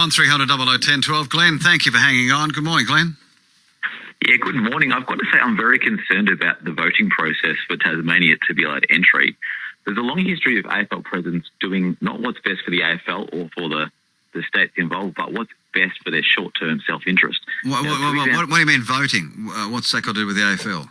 1300 0010 12. Glenn, thank you for hanging on. Good morning, Glenn. Yeah, good morning. I've got to say I'm very concerned about the voting process for Tasmania to be allowed entry. There's a long history of AFL presidents doing not what's best for the AFL or for the states involved, but what's best for their short-term self-interest. What do you mean voting? What's that got to do with the AFL?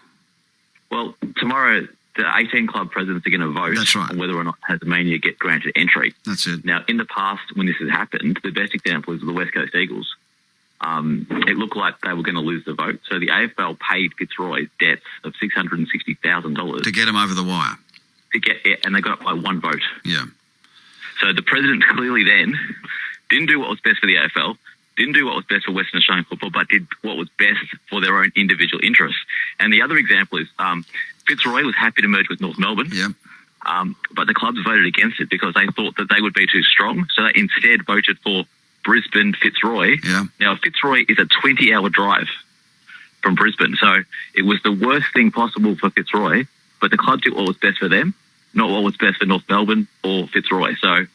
Well, tomorrow the 18 club presidents are going to vote on whether or not Tasmania get granted entry. That's it. Now, in the past, when this has happened, the best example is the West Coast Eagles. It looked like they were going to lose the vote. So the AFL paid Fitzroy debts of $660,000 to get him over the wire. And they got it by one vote. Yeah. So the president clearly then didn't do what was best for the AFL, didn't do what was best for Western Australian football, but did what was best for their own individual interests. And the other example is Fitzroy was happy to merge with North Melbourne. Yeah. But the clubs voted against it because they thought that they would be too strong. So they instead voted for Brisbane Fitzroy. Yeah. Now, Fitzroy is a 20-hour drive from Brisbane. So it was the worst thing possible for Fitzroy, but the club did what was best for them, not what was best for North Melbourne or Fitzroy. So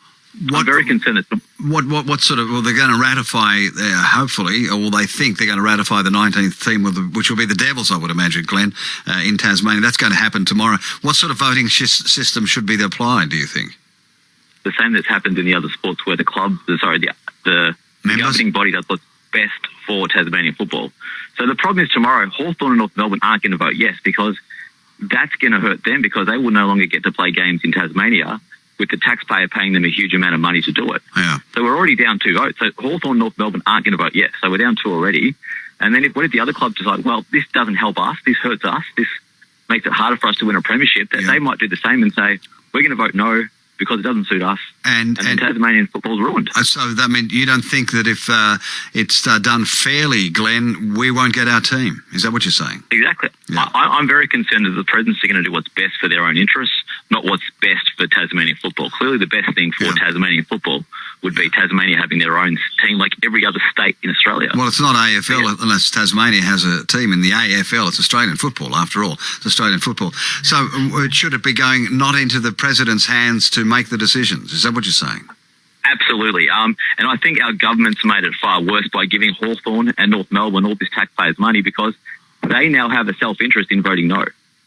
I'm very concerned that... What sort of... Well, they're going to ratify, hopefully, or they think they're going to ratify the 19th team, which will be the Devils, I would imagine, Glenn, in Tasmania. That's going to happen tomorrow. What sort of voting system should be applied, do you think? The same that's happened in the other sports where the governing body does what's best for Tasmanian football. So the problem is tomorrow, Hawthorn and North Melbourne aren't going to vote yes because that's going to hurt them because they will no longer get to play games in Tasmania with the taxpayer paying them a huge amount of money to do it. Yeah. So we're already down 2 votes. So Hawthorn and North Melbourne aren't going to vote yes. So we're down 2 already. And then what if the other clubs decide, well, this doesn't help us, this hurts us, this makes it harder for us to win a premiership, that they might do the same and say, we're going to vote no because it doesn't suit us, and then Tasmanian football's ruined. So, I mean, you don't think that if it's done fairly, Glenn, we won't get our team? Is that what you're saying? Exactly. Yeah. I'm very concerned that the presidents are going to do what's best for their own interests, not what's best for Tasmanian football. Clearly the best thing for Tasmanian football would be Tasmania having their own team like every other state in Australia. Well, it's not AFL unless Tasmania has a team. In the AFL, it's Australian football, after all. It's Australian football. So should it be going not into the president's hands to make the decisions? Is that what you're saying? Absolutely. And I think our government's made it far worse by giving Hawthorn and North Melbourne all this taxpayers' money because they now have a self-interest in voting no.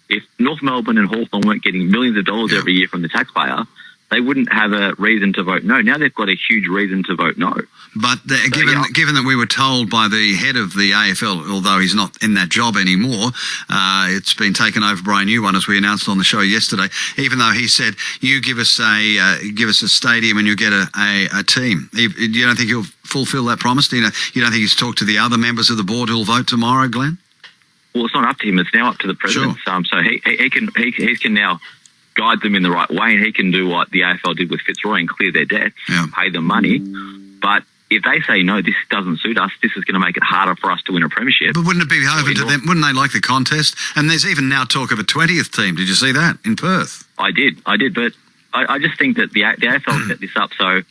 If North Melbourne and Hawthorn weren't getting millions of dollars every year from the taxpayer, they wouldn't have a reason to vote no. Now they've got a huge reason to vote no. But given that we were told by the head of the AFL, although he's not in that job anymore, it's been taken over by a new one, as we announced on the show yesterday. Even though he said, "You give us a stadium and you get a team," you don't think he'll fulfil that promise? You don't think he's talked to the other members of the board who'll vote tomorrow, Glenn? Well, it's not up to him. It's now up to the president. Sure. So he can now guide them in the right way, and he can do what the AFL did with Fitzroy and clear their debts, pay them money. But if they say, no, this doesn't suit us, this is going to make it harder for us to win a premiership. But wouldn't it be open to them? Wouldn't they like the contest? And there's even now talk of a 20th team. Did you see that in Perth? I did. But I just think that the AFL set this up so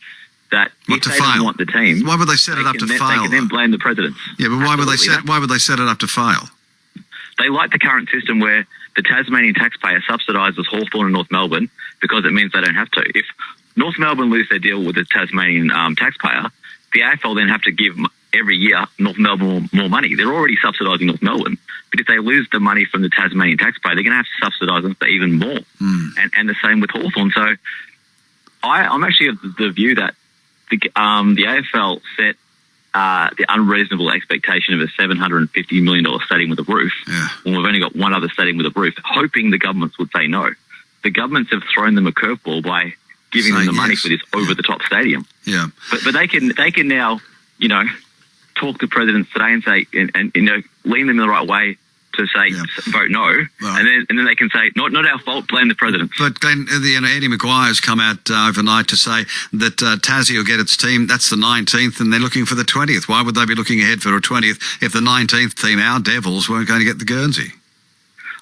that if they don't want the team... Why would they set it up to fail? They can then blame the presidents. Yeah, but why would they set it up to fail? They like the current system where the Tasmanian taxpayer subsidises Hawthorn and North Melbourne because it means they don't have to. If North Melbourne lose their deal with the Tasmanian taxpayer, the AFL then have to give every year North Melbourne more money. They're already subsidising North Melbourne. But if they lose the money from the Tasmanian taxpayer, they're going to have to subsidise them for even more. And the same with Hawthorn. So I'm actually of the view that the AFL set the unreasonable expectation of a $750 million stadium with a roof, when we've only got one other stadium with a roof, hoping the governments would say no. The governments have thrown them a curveball by giving them the money for this over-the-top stadium. Yeah, but they can now, talk to presidents today and say, and lean them in the right way to say vote no, and then they can say not our fault, blame the president. But Glenn, Eddie Maguire's come out overnight to say that Tassie will get its team. That's the 19th, and they're looking for the 20th. Why would they be looking ahead for a 20th if the 19th team, our Devils, weren't going to get the Guernsey?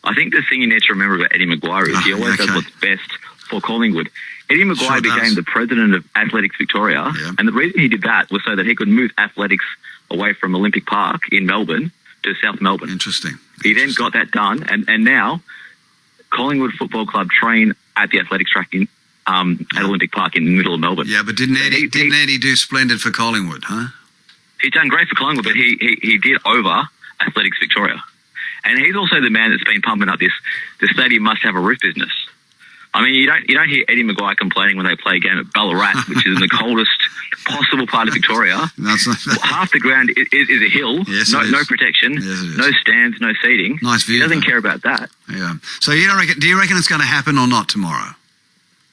I think the thing you need to remember about Eddie Maguire is he always does what's best for Collingwood. Eddie Maguire became the president of Athletics Victoria, and the reason he did that was so that he could move athletics away from Olympic Park in Melbourne to South Melbourne. Interesting. He then got that done, and now Collingwood Football Club train at the athletics track in at Olympic Park in the middle of Melbourne. Yeah, but didn't Eddie do splendid for Collingwood, huh? He's done great for Collingwood, but he did over Athletics Victoria. And he's also the man that's been pumping up this stadium must have a roof business. I mean, you don't hear Eddie Maguire complaining when they play a game at Ballarat, which is in the coldest possible part of Victoria. Half the ground is a hill, yes, no protection, no stands, no seating. Nice view. He doesn't care about that. Yeah. So do you reckon it's going to happen or not tomorrow?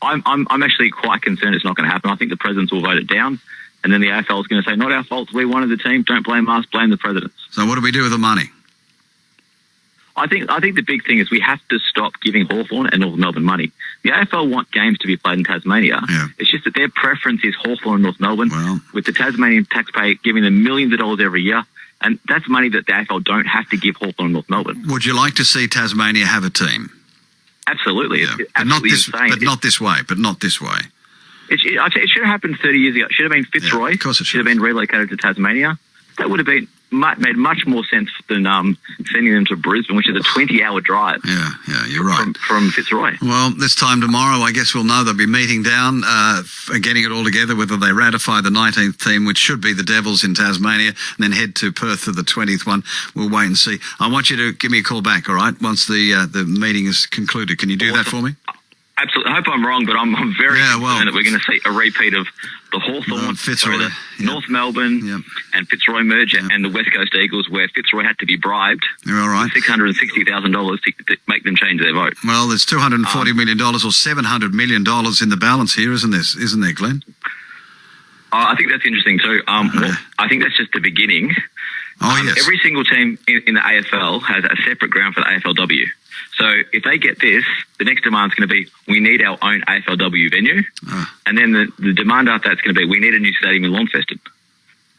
I'm actually quite concerned it's not going to happen. I think the presidents will vote it down, and then the AFL is going to say, not our fault, we wanted the team, don't blame us, blame the presidents. So what do we do with the money? I think the big thing is we have to stop giving Hawthorn and North Melbourne money. The AFL want games to be played in Tasmania. Yeah. It's just that their preference is Hawthorn and North Melbourne, with the Tasmanian taxpayer giving them millions of dollars every year. And that's money that the AFL don't have to give Hawthorn and North Melbourne. Would you like to see Tasmania have a team? Absolutely. Yeah. It's absolutely insane. But not this way. It should have happened 30 years ago. It should have been Fitzroy. Yeah, of course it should have been relocated to Tasmania. That would have made much more sense than sending them to Brisbane, which is a 20-hour drive. Yeah, you're right. From Fitzroy. Well, this time tomorrow, I guess we'll know. They'll be meeting down, getting it all together, whether they ratify the 19th team, which should be the Devils in Tasmania, and then head to Perth for the 20th one. We'll wait and see. I want you to give me a call back, all right, once the meeting is concluded. Can you do that for me? Absolutely. I hope I'm wrong, but I'm very concerned that we're going to see a repeat of the Hawthorn, North Melbourne and Fitzroy merger and the West Coast Eagles, where Fitzroy had to be bribed $660,000 to make them change their vote. Well, there's $240 million or $700 million in the balance here, isn't there, Glenn? I think that's interesting too. I think that's just the beginning. Yes. Every single team in the AFL has a separate ground for the AFLW. So if they get this, the next demand is going to be, we need our own AFLW venue. And then the demand after that is going to be, we need a new stadium in Launceston.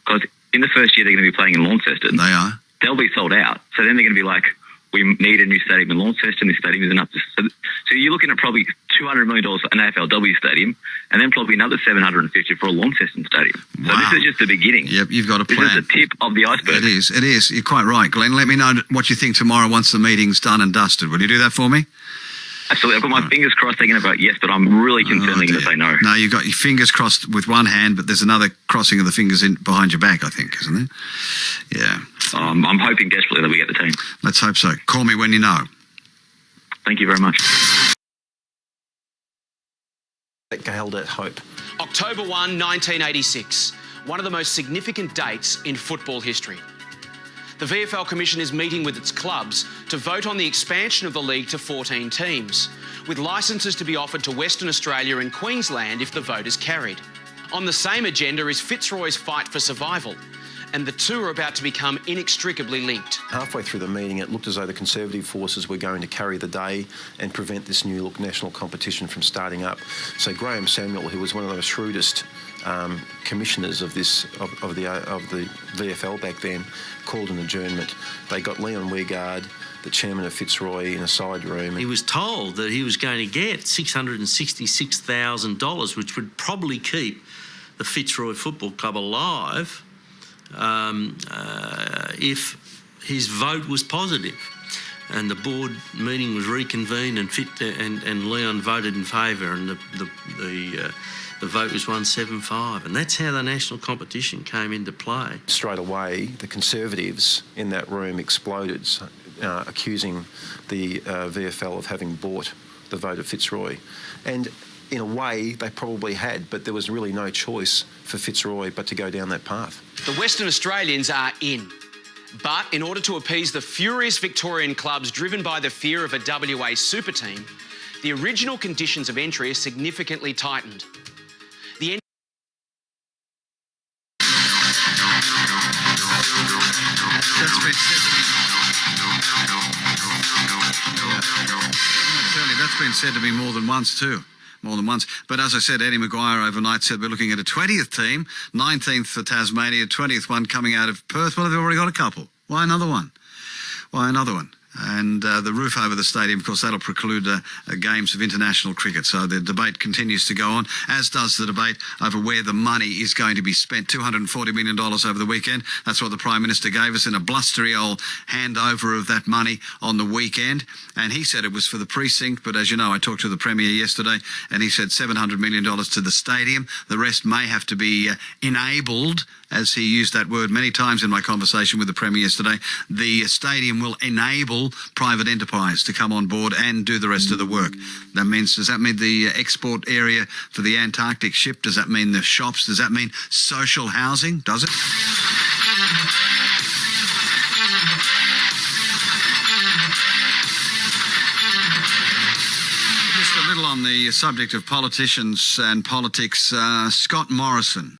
Because in the first year they're going to be playing in Launceston. They are. They'll be sold out. So then they're going to be like, we need a new stadium in Launceston. This stadium isn't up to... So you're looking at probably $200 million for an AFLW stadium, and then probably another $750 for a Launceston stadium. Wow. So this is just the beginning. Yep, you've got a plan. This is the tip of the iceberg. It is. You're quite right, Glenn. Let me know what you think tomorrow once the meeting's done and dusted. Will you do that for me? Absolutely. I've got my fingers crossed they're going to vote yes, but I'm really concerned they're going to say no. No, you've got your fingers crossed with one hand, but there's another crossing of the fingers behind your back, I think, isn't there? Yeah. I'm hoping desperately that we get the team. Let's hope so. Call me when you know. Thank you very much. Held at Hope. October 1, 1986, one of the most significant dates in football history. The VFL Commission is meeting with its clubs to vote on the expansion of the league to 14 teams, with licences to be offered to Western Australia and Queensland if the vote is carried. On the same agenda is Fitzroy's fight for survival, and the two are about to become inextricably linked. Halfway through the meeting, it looked as though the Conservative forces were going to carry the day and prevent this new look national competition from starting up. So Graham Samuel, who was one of the shrewdest commissioners of the VFL back then, called an adjournment. They got Leon Weigard, the chairman of Fitzroy, in a side room. He was told that he was going to get $666,000, which would probably keep the Fitzroy Football Club alive if his vote was positive. And the board meeting was reconvened, and Leon voted in favour, and the vote was 175, and that's how the national competition came into play. Straight away, the Conservatives in that room exploded, accusing the VFL of having bought the vote of Fitzroy. And in a way, they probably had, but there was really no choice for Fitzroy but to go down that path. The Western Australians are in. But in order to appease the furious Victorian clubs driven by the fear of a WA super team, the original conditions of entry are significantly tightened. That's been said to me more than once too. But as I said, Eddie Maguire overnight said we're looking at a 20th team, 19th for Tasmania, 20th one coming out of Perth. Well, they've already got a couple. Why another one? And the roof over the stadium, of course, that'll preclude games of international cricket. So the debate continues to go on, as does the debate over where the money is going to be spent. $240 million over the weekend. That's what the Prime Minister gave us in a blustery old handover of that money on the weekend. And he said it was for the precinct. But as you know, I talked to the Premier yesterday, and he said $700 million to the stadium. The rest may have to be enabled, as he used that word many times in my conversation with the Premier yesterday. The stadium will enable private enterprise to come on board and do the rest of the work. That means, does that mean the export area for the Antarctic ship? Does that mean the shops? Does that mean social housing? Does it? Just a little on the subject of politicians and politics. Scott Morrison